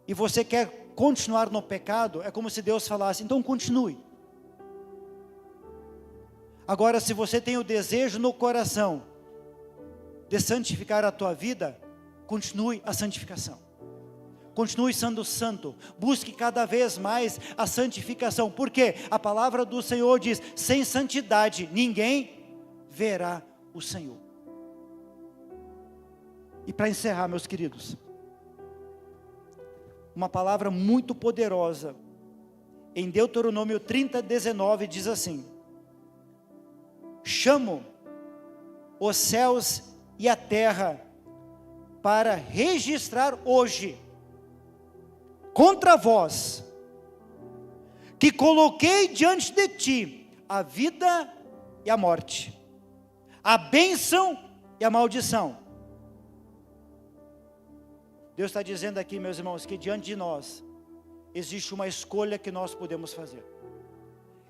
e você quer continuar no pecado, é como se Deus falasse: então continue. Agora, se você tem o desejo no coração de santificar a tua vida, continue a santificação, continue sendo santo, busque cada vez mais a santificação, porque a palavra do Senhor diz: sem santidade ninguém verá o Senhor. E para encerrar, meus queridos, uma palavra muito poderosa, em Deuteronômio 30:19 diz assim: chamo os céus e a terra para registrar hoje contra vós, que coloquei diante de ti a vida e a morte, a bênção e a maldição. Deus está dizendo aqui, meus irmãos, que diante de nós existe uma escolha que nós podemos fazer.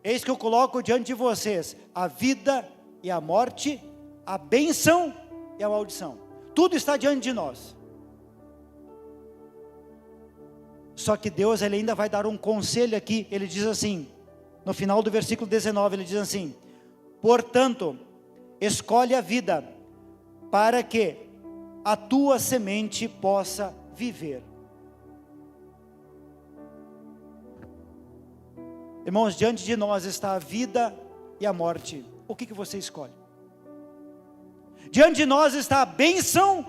Eis que eu coloco diante de vocês a vida e a morte, a bênção e a maldição. Tudo está diante de nós. Só que Deus, ele ainda vai dar um conselho aqui. Ele diz assim, no final do versículo 19, ele diz assim: portanto, escolhe a vida, para que a tua semente possa viver. Irmãos, diante de nós está a vida e a morte. O que você escolhe? Diante de nós está a bênção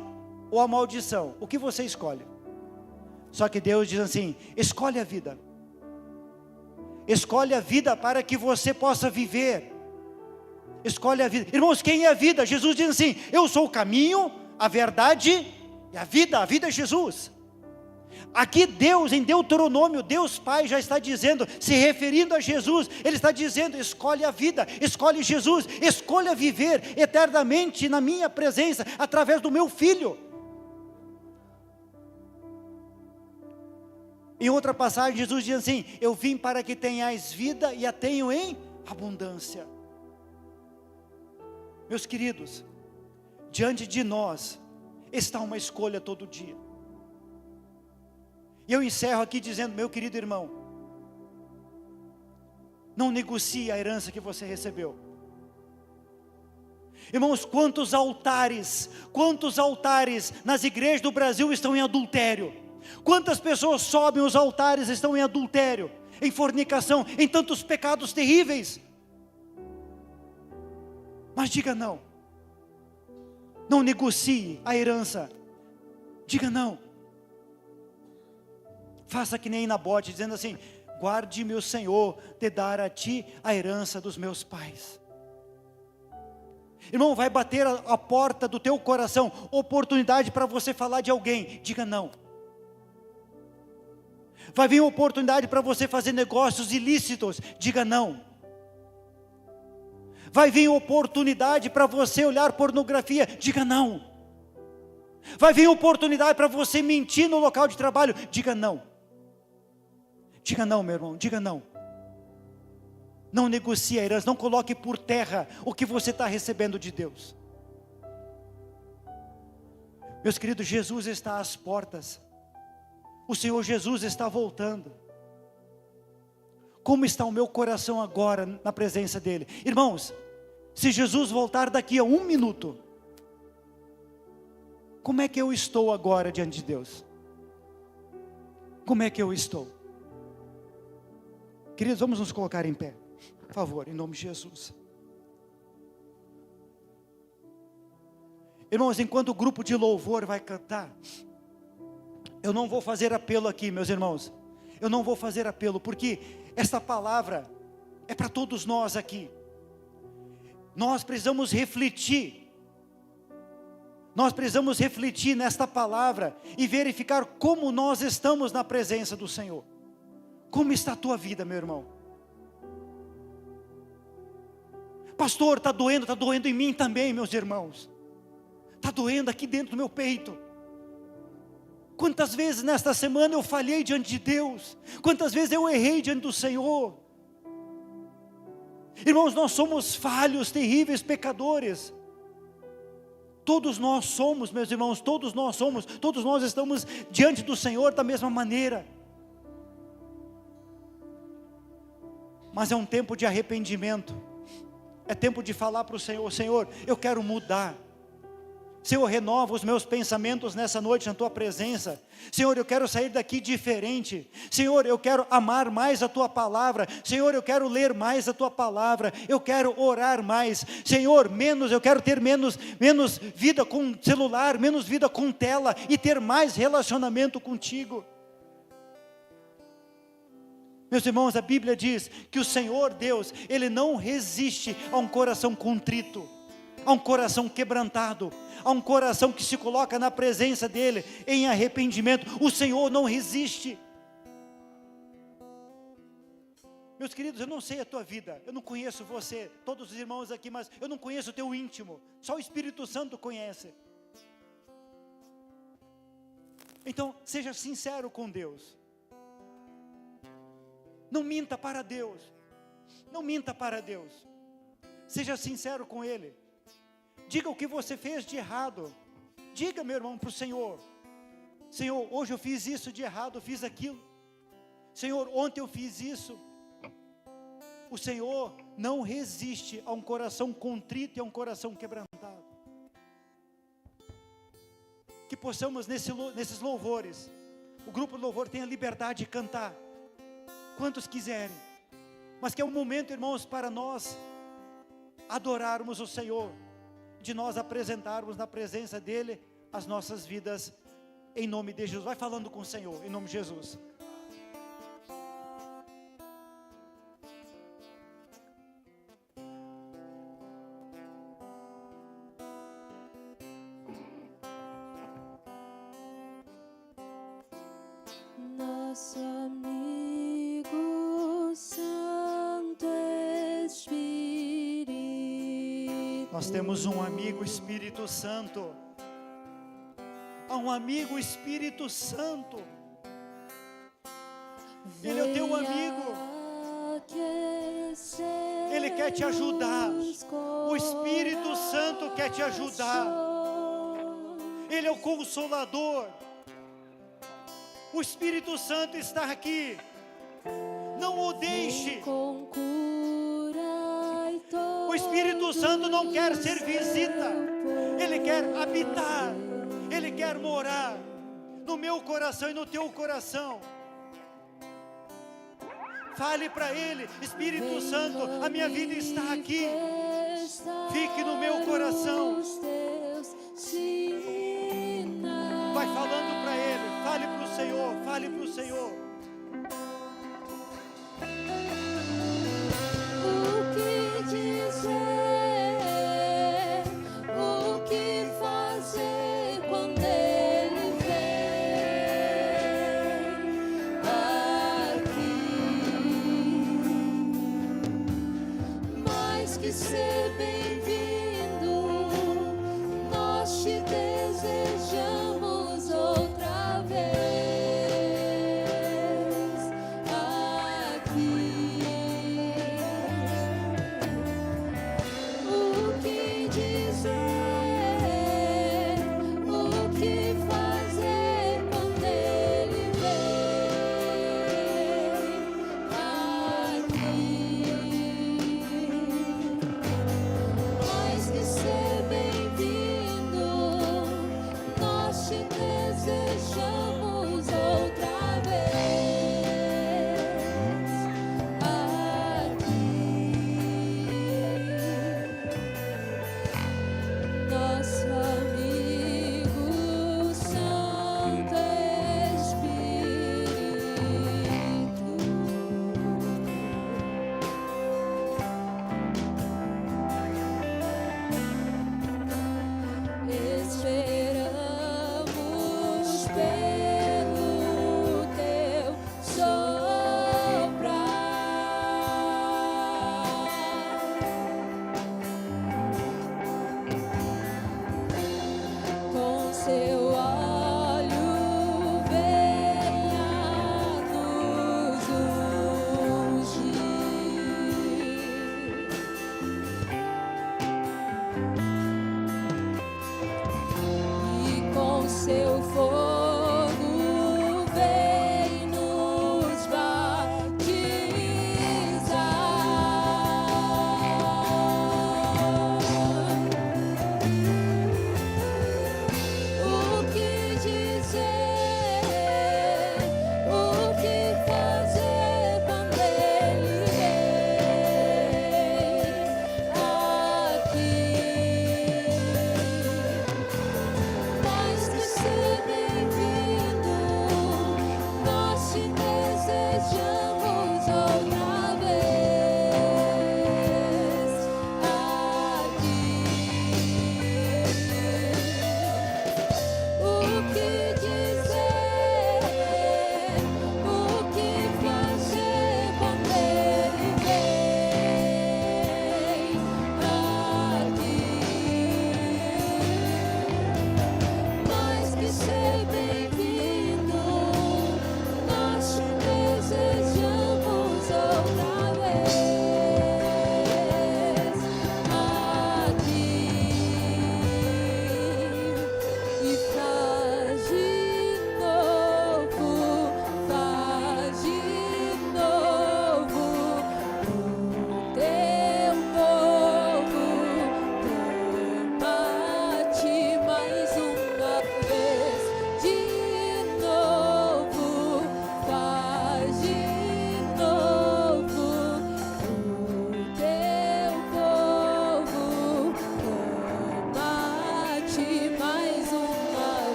ou a maldição? O que você escolhe? Só que Deus diz assim: escolhe a vida. Escolhe a vida para que você possa viver. Escolhe a vida. Irmãos, quem é a vida? Jesus diz assim: eu sou o caminho, a verdade e a vida é Jesus. Aqui Deus, em Deuteronômio, Deus Pai já está dizendo, se referindo a Jesus, Ele está dizendo: escolhe a vida, escolhe Jesus, escolha viver eternamente na minha presença, através do meu Filho. Em outra passagem, Jesus diz assim: eu vim para que tenhais vida e a tenham em abundância. Meus queridos, diante de nós está uma escolha todo dia. E eu encerro aqui dizendo, meu querido irmão, não negocie a herança que você recebeu. Irmãos, quantos altares nas igrejas do Brasil estão em adultério? Quantas pessoas sobem os altares, estão em adultério, em fornicação, em tantos pecados terríveis? Mas diga não. Não negocie a herança. Diga não. Faça que nem Nabote, dizendo assim: guarde-me o Senhor de dar a ti a herança dos meus pais. Irmão, vai bater a porta do teu coração oportunidade para você falar de alguém, diga não. Vai vir oportunidade para você fazer negócios ilícitos, diga não. Vai vir oportunidade para você olhar pornografia, diga não. Vai vir oportunidade para você mentir no local de trabalho, diga não. Diga não, meu irmão, diga não. Não negocie a herança, não coloque por terra o que você está recebendo de Deus. Meus queridos, Jesus está às portas. O Senhor Jesus está voltando. Como está o meu coração agora na presença dEle? Irmãos, se Jesus voltar daqui a 1 minuto, como é que eu estou agora diante de Deus? Como é que eu estou? Queridos, vamos nos colocar em pé, por favor, em nome de Jesus. Irmãos, enquanto o grupo de louvor vai cantar, eu não vou fazer apelo aqui, meus irmãos. Eu não vou fazer apelo, porque esta palavra é para todos nós aqui. Nós precisamos refletir. Nós precisamos refletir nesta palavra e verificar como nós estamos na presença do Senhor. Como está a tua vida, meu irmão? Pastor, está doendo em mim também, meus irmãos. Está doendo aqui dentro do meu peito. Quantas vezes nesta semana eu falhei diante de Deus? Quantas vezes eu errei diante do Senhor? Irmãos, nós somos falhos, terríveis pecadores. Todos nós somos, meus irmãos, todos nós estamos diante do Senhor da mesma maneira. Mas é um tempo de arrependimento. É tempo de falar para o Senhor: Senhor, eu quero mudar. Senhor, renova os meus pensamentos nessa noite na Tua presença. Senhor, eu quero sair daqui diferente. Senhor, eu quero amar mais a Tua palavra. Senhor, eu quero ler mais a Tua palavra. Eu quero orar mais. Senhor, eu quero ter menos vida com celular, menos vida com tela e ter mais relacionamento contigo. Meus irmãos, a Bíblia diz que o Senhor Deus, Ele não resiste a um coração contrito, a um coração quebrantado, a um coração que se coloca na presença dEle em arrependimento. O Senhor não resiste. Meus queridos, eu não sei a tua vida, eu não conheço você, todos os irmãos aqui, mas eu não conheço o teu íntimo, só o Espírito Santo conhece. Então, seja sincero com Deus. Não minta para Deus. Não minta para Deus. Seja sincero com Ele. Diga o que você fez de errado. Diga, meu irmão, para o Senhor: Senhor, hoje eu fiz isso de errado, eu fiz aquilo. Senhor, ontem eu fiz isso. O Senhor não resiste a um coração contrito e a um coração quebrantado. Que possamos nesses louvores, o grupo de louvor tenha liberdade de cantar quantos quiserem, mas que é um momento, irmãos, para nós adorarmos o Senhor, de nós apresentarmos na presença dEle as nossas vidas, em nome de Jesus. Vai falando com o Senhor, em nome de Jesus. Nosso amigo Santo Espírito. Nós temos um amigo Espírito Santo. Há um amigo Espírito Santo. Ele é o teu amigo. Ele quer te ajudar. O Espírito Santo quer te ajudar. Ele é o Consolador. O Espírito Santo está aqui. Não o deixe. O Espírito Santo não quer ser visita. Ele quer habitar. Ele quer morar no meu coração e no teu coração. Fale para Ele: Espírito Santo, a minha vida está aqui. Fique no meu coração. Vai falando para Ele. Fale para o Senhor. Fale para o Senhor. O que dizer? O que fazer quando Ele vem aqui? Mais que ser bem-vindo, nós te desejamos outra vez aqui. O que dizer? O que fazer quando Ele vem aqui? Mais que ser bem-vindo, nós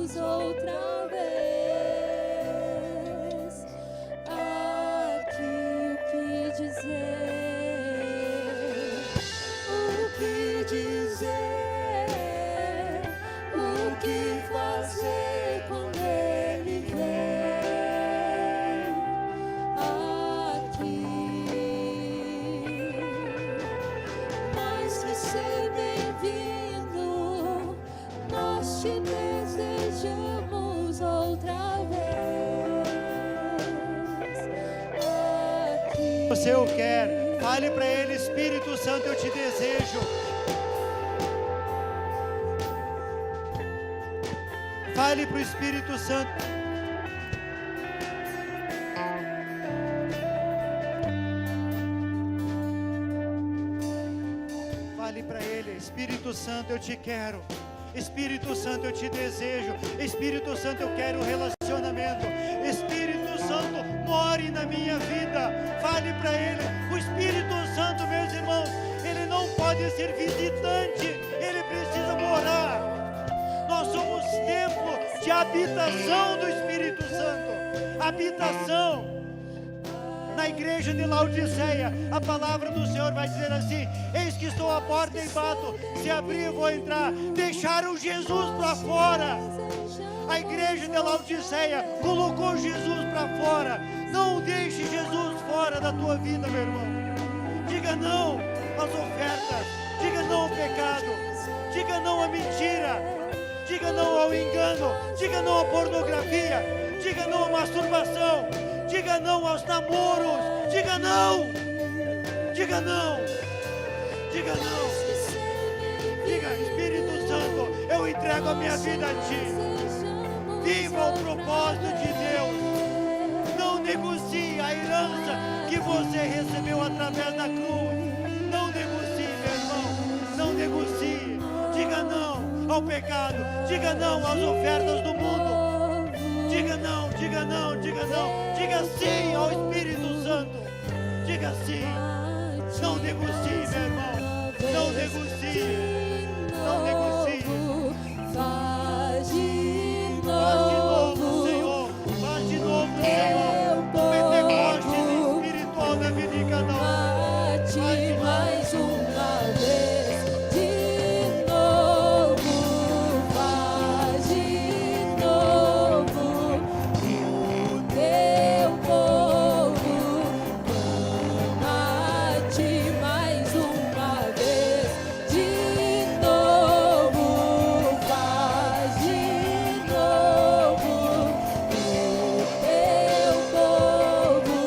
sejamos outra vez. Aqui o que dizer? O que dizer? O que fazer quando Ele vem? Aqui, mais que ser bem-vindo, nós te desejamos outra vez. Aqui, Você o quer, fale para Ele: Espírito Santo, eu te desejo. Fale para o Espírito Santo. Fale para Ele: Espírito Santo, eu te quero. Espírito Santo, eu te desejo. Espírito Santo, eu quero relacionamento. Espírito Santo, more na minha vida. Fale para Ele. O Espírito Santo, meus irmãos, Ele não pode ser visitante, Ele precisa morar. Nós somos templo de habitação do Espírito Santo. Habitação. Na igreja de Laodiceia, a palavra do Senhor vai dizer assim: eis que estou à porta e bato, se abrir eu vou entrar. Deixaram Jesus para fora. A igreja de Laodiceia colocou Jesus para fora. Não deixe Jesus fora da tua vida, meu irmão. Diga não às ofertas, diga não ao pecado, diga não à mentira, diga não ao engano, diga não à pornografia, diga não à masturbação, diga não aos namoros, diga não, diga não, diga não. Diga: Espírito Santo, eu entrego a minha vida a Ti. Viva o propósito de Deus. Não negocie a herança que você recebeu através da cruz. Não negocie, meu irmão. Não negocie. Diga não ao pecado. Diga não às ofertas do mundo. Diga não, diga não, diga não. Diga sim ao Espírito Santo. Diga sim. Não negocie, meu irmão. Não negocie. Não negocie. Faz de Faz de novo, novo, Senhor. Faz de novo, Senhor. O Pentecostes espiritual da vida de cada um. bate mais uma vez, de novo, faz de novo, o teu povo bate mais uma vez, de novo, faz de novo, o teu povo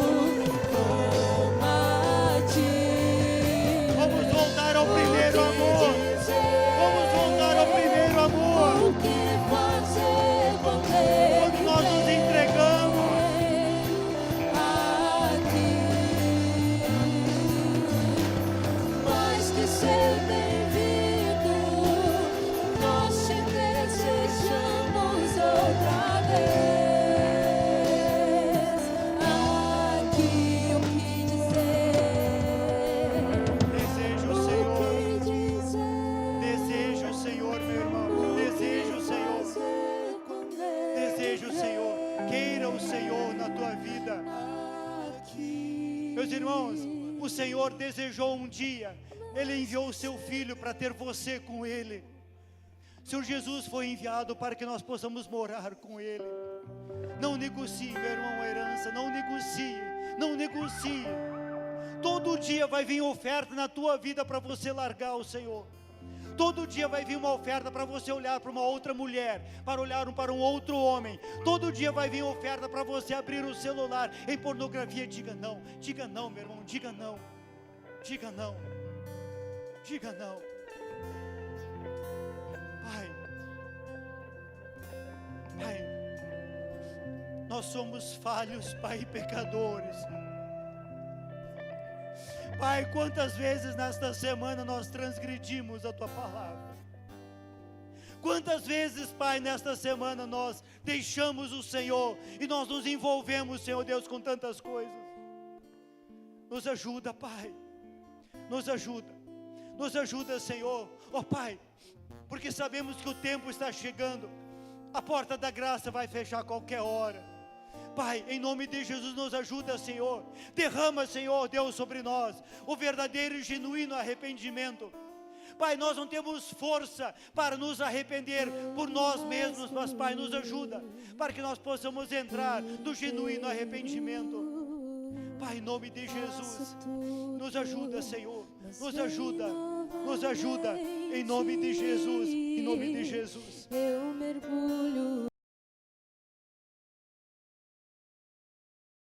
bate. Vamos voltar ao primeiro amor. Vamos voltar ao primeiro amor. O que fazer quando Quando nós nos entregamos. aqui? Mais que ser bem-vindo, nós te desejamos outra vez. Aqui o que dizer? Desejo o O Senhor. que dizer? Desejo o Senhor, meu irmão. Desejo o Senhor. Fazer quando Desejo o Senhor. Queira o Senhor na tua vida. aqui. Meus irmãos, o Senhor desejou um dia. Ele enviou o seu Filho para ter você com Ele. O Senhor Jesus foi enviado para que nós possamos morar com Ele. Não negocie, meu irmão, a herança. Não negocie. Não negocie. Todo dia vai vir oferta na tua vida para você largar o Senhor. Todo dia vai vir uma oferta para você olhar para uma outra mulher, para olhar para um outro homem. Todo dia vai vir oferta para você abrir o celular em pornografia. Diga não, meu irmão, diga não. Diga não. Diga não. Pai, nós somos falhos, Pai, e pecadores. Pai, quantas vezes nesta semana nós transgredimos a Tua palavra? Quantas vezes, Pai, nesta semana nós deixamos o Senhor e nós nos envolvemos, Senhor Deus, com tantas coisas? Nos ajuda, Pai. Nos ajuda. Nos ajuda, Senhor. Ó Pai, porque sabemos que o tempo está chegando. A porta da graça vai fechar a qualquer hora. Pai, em nome de Jesus, nos ajuda, Senhor. Derrama, Senhor Deus, sobre nós o verdadeiro e genuíno arrependimento. Pai, nós não temos força para nos arrepender por nós mesmos, mas Pai, nos ajuda para que nós possamos entrar no genuíno arrependimento. Pai, em nome de Jesus, nos ajuda, Senhor, nos ajuda, em nome de Jesus, em nome de Jesus. Eu